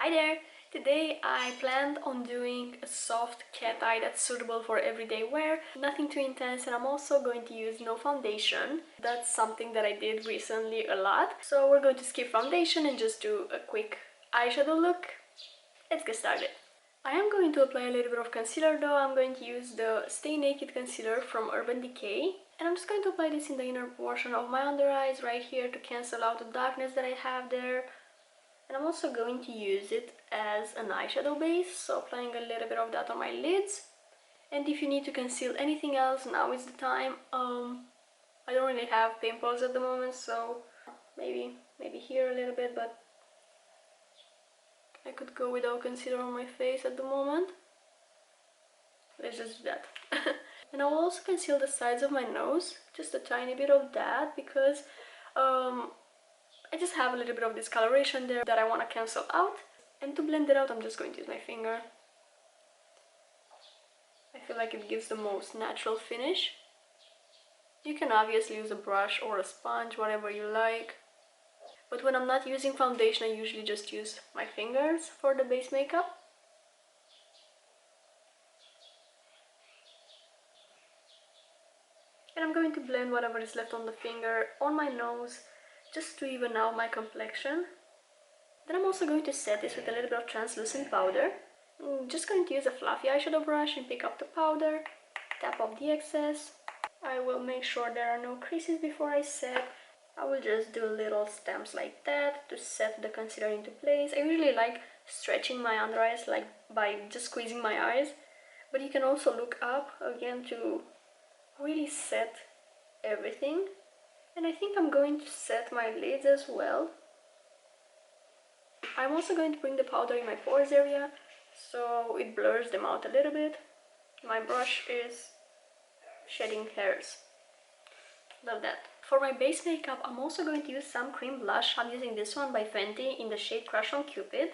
Hi there! Today I planned on doing a soft cat eye that's suitable for everyday wear. Nothing too intense, and I'm also going to use no foundation. That's something that I did recently a lot. So we're going to skip foundation and just do a quick eyeshadow look. Let's get started. I am going to apply a little bit of concealer though. I'm going to use the Stay Naked concealer from Urban Decay. And I'm just going to apply this in the inner portion of my under eyes right here to cancel out the darkness that I have there. And I'm also going to use it as an eyeshadow base, so applying a little bit of that on my lids. And if you need to conceal anything else, now is the time. I don't really have pimples at the moment, so maybe here a little bit, but I could go without concealer on my face at the moment. Let's just do that. And I will also conceal the sides of my nose, just a tiny bit of that, because I just have a little bit of discoloration there that I want to cancel out. And to blend it out, I'm just going to use my finger. I feel like it gives the most natural finish. You can obviously use a brush or a sponge, whatever you like. But when I'm not using foundation, I usually just use my fingers for the base makeup. And I'm going to blend whatever is left on the finger on my nose, just to even out my complexion. Then I'm also going to set this with a little bit of translucent powder. I'm just going to use a fluffy eyeshadow brush and pick up the powder, tap off the excess. I will make sure there are no creases before I set. I will just do little stamps like that to set the concealer into place. I usually like stretching my under eyes, like by just squeezing my eyes. But you can also look up again to really set everything. And I think I'm going to set my lids as well. I'm also going to bring the powder in my pores area, so it blurs them out a little bit. My brush is shedding hairs. Love that. For my base makeup, I'm also going to use some cream blush. I'm using this one by Fenty in the shade Crush on Cupid.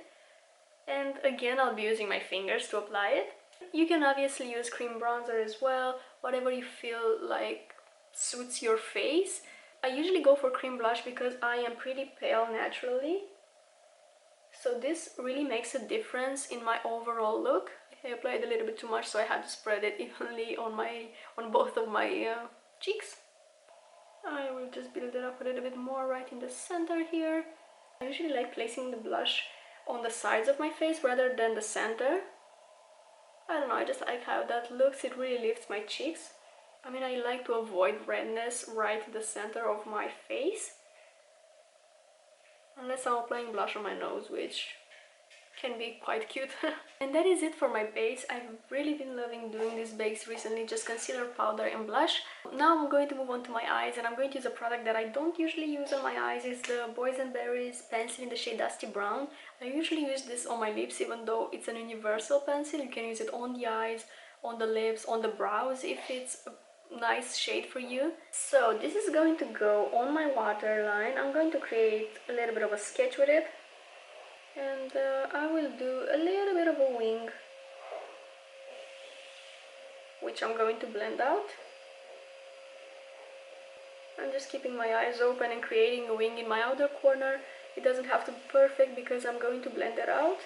And again, I'll be using my fingers to apply it. You can obviously use cream bronzer as well, whatever you feel like suits your face. I usually go for cream blush because I am pretty pale naturally. So this really makes a difference in my overall look. I applied a little bit too much, so I had to spread it evenly on both of my cheeks. I will just build it up a little bit more right in the center here. I usually like placing the blush on the sides of my face rather than the center. I don't know, I just like how that looks. It really lifts my cheeks. I mean, I like to avoid redness right in the center of my face. Unless I'm applying blush on my nose, which can be quite cute. And that is it for my base. I've really been loving doing this base recently, just concealer, powder and blush. Now I'm going to move on to my eyes, and I'm going to use a product that I don't usually use on my eyes. It's the Boysenberry's pencil in the shade Dusty Brown. I usually use this on my lips, even though it's an universal pencil. You can use it on the eyes, on the lips, on the brows if it's a nice shade for you. So this is going to go on my waterline. I'm going to create a little bit of a sketch with it. And I will do a little bit of a wing, which I'm going to blend out. I'm just keeping my eyes open and creating a wing in my outer corner. It doesn't have to be perfect because I'm going to blend it out.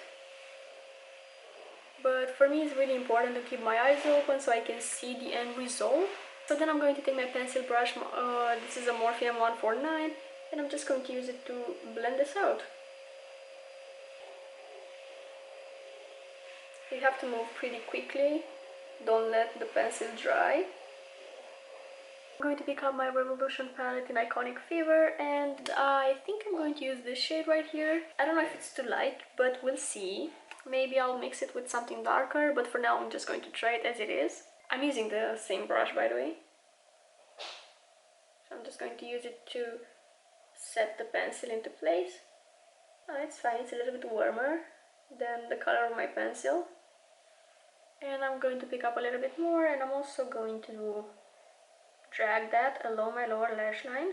But for me it's really important to keep my eyes open so I can see the end result. So then I'm going to take my pencil brush, this is a Morphe M149, and I'm just going to use it to blend this out. You have to move pretty quickly, don't let the pencil dry. I'm going to pick up my Revolution palette in Iconic Fever, and I think I'm going to use this shade right here. I don't know if it's too light, but we'll see. Maybe I'll mix it with something darker, but for now I'm just going to try it as it is. I'm using the same brush, by the way. So I'm just going to use it to set the pencil into place. Oh, it's fine, it's a little bit warmer than the color of my pencil. And I'm going to pick up a little bit more, and I'm also going to drag that along my lower lash line.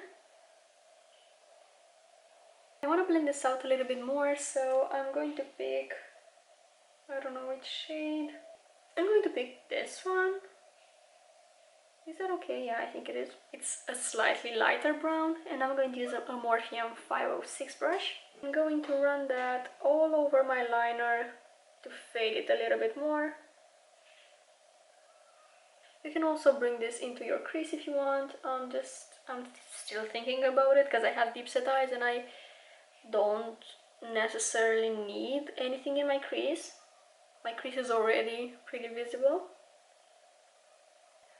I want to blend this out a little bit more, so I'm going to pick, I don't know which shade. I'm going to pick this one. Is that okay? Yeah, I think it is. It's a slightly lighter brown, and I'm going to use a Morphe 506 brush. I'm going to run that all over my liner to fade it a little bit more. You can also bring this into your crease if you want. I'm still thinking about it because I have deep set eyes and I don't necessarily need anything in my crease. My crease is already pretty visible.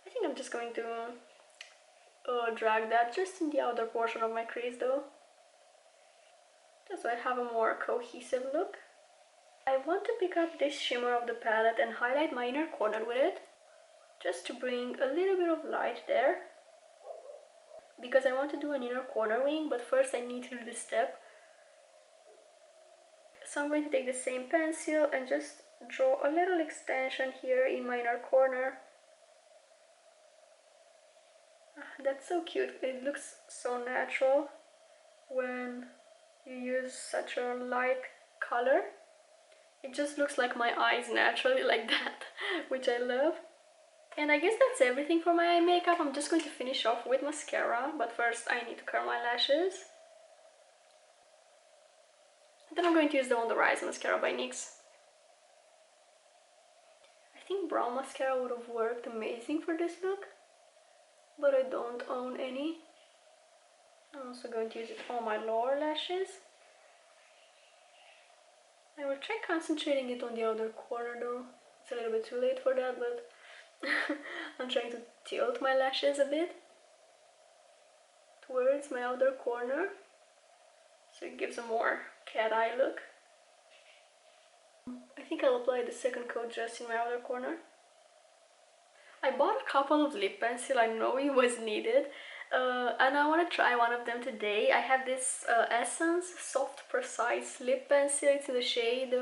I think I'm just going to drag that just in the outer portion of my crease though, just so I have a more cohesive look. I want to pick up this shimmer of the palette and highlight my inner corner with it, just to bring a little bit of light there, because I want to do an inner corner wing, but first I need to do this step. So I'm going to take the same pencil and just draw a little extension here in my inner corner. That's so cute. It looks so natural when you use such a light color. It just looks like my eyes naturally like that, which I love. And I guess that's everything for my eye makeup. I'm just going to finish off with mascara, but first I need to curl my lashes. Then I'm going to use the On The Rise mascara by NYX. I think brown mascara would have worked amazing for this look, but I don't own any. I'm also going to use it on my lower lashes. I will try concentrating it on the outer corner though. It's a little bit too late for that, but I'm trying to tilt my lashes a bit towards my outer corner, so it gives a more cat eye look. I think I'll apply the second coat just in my outer corner. I bought a couple of lip pencils, I know it was needed, and I want to try one of them today. I have this Essence Soft Precise lip pencil. It's in the shade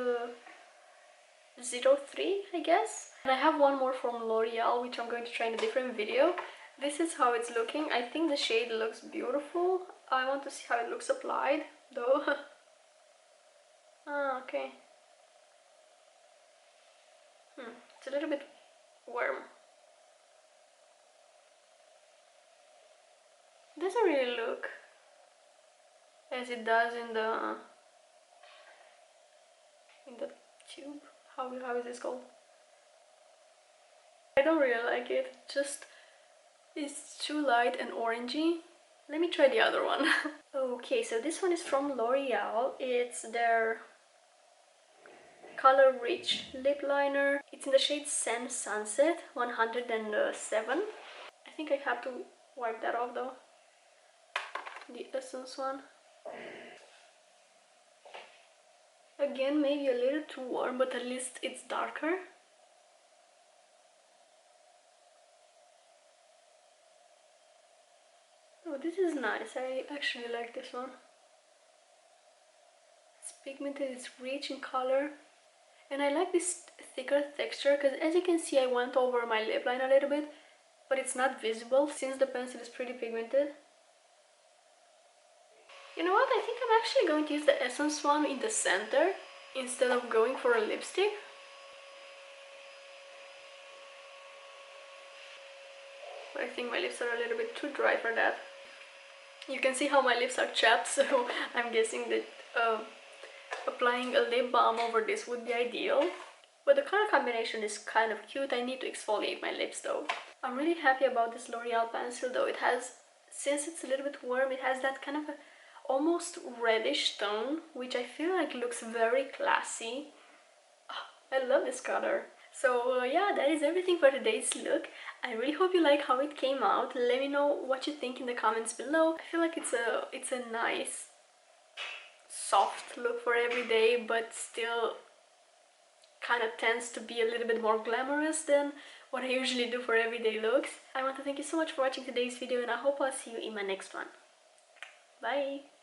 03, I guess. And I have one more from L'Oreal, which I'm going to try in a different video. This is how it's looking. I think the shade looks beautiful. I want to see how it looks applied, though. Ah, okay. It's a little bit warm. It doesn't really look as it does in the tube. How is this called? I don't really like it. Just it's too light and orangey. Let me try the other one. Okay, so this one is from L'Oreal. It's their Color Rich lip liner. It's in the shade Seine Sunset 107. I think I have to wipe that off though. The Essence one. Again, maybe a little too warm, but at least it's darker. Oh, this is nice. I actually like this one. It's pigmented, it's rich in color. And I like this thicker texture because, as you can see, I went over my lip line a little bit, but it's not visible since the pencil is pretty pigmented. You know what? I think I'm actually going to use the Essence one in the center instead of going for a lipstick. But I think my lips are a little bit too dry for that. You can see how my lips are chapped, so I'm guessing that applying a lip balm over this would be ideal. But the color combination is kind of cute. I need to exfoliate my lips though. I'm really happy about this L'Oreal pencil though. It has, since it's a little bit warm, it has that kind of a almost reddish tone, which I feel like looks very classy. Oh, I love this color. So yeah, that is everything for today's look. I really hope you like how it came out. Let me know what you think in the comments below. I feel like it's a nice soft look for every day, but still kind of tends to be a little bit more glamorous than what I usually do for everyday looks. I want to thank you so much for watching today's video, and I hope I'll see you in my next one. Bye!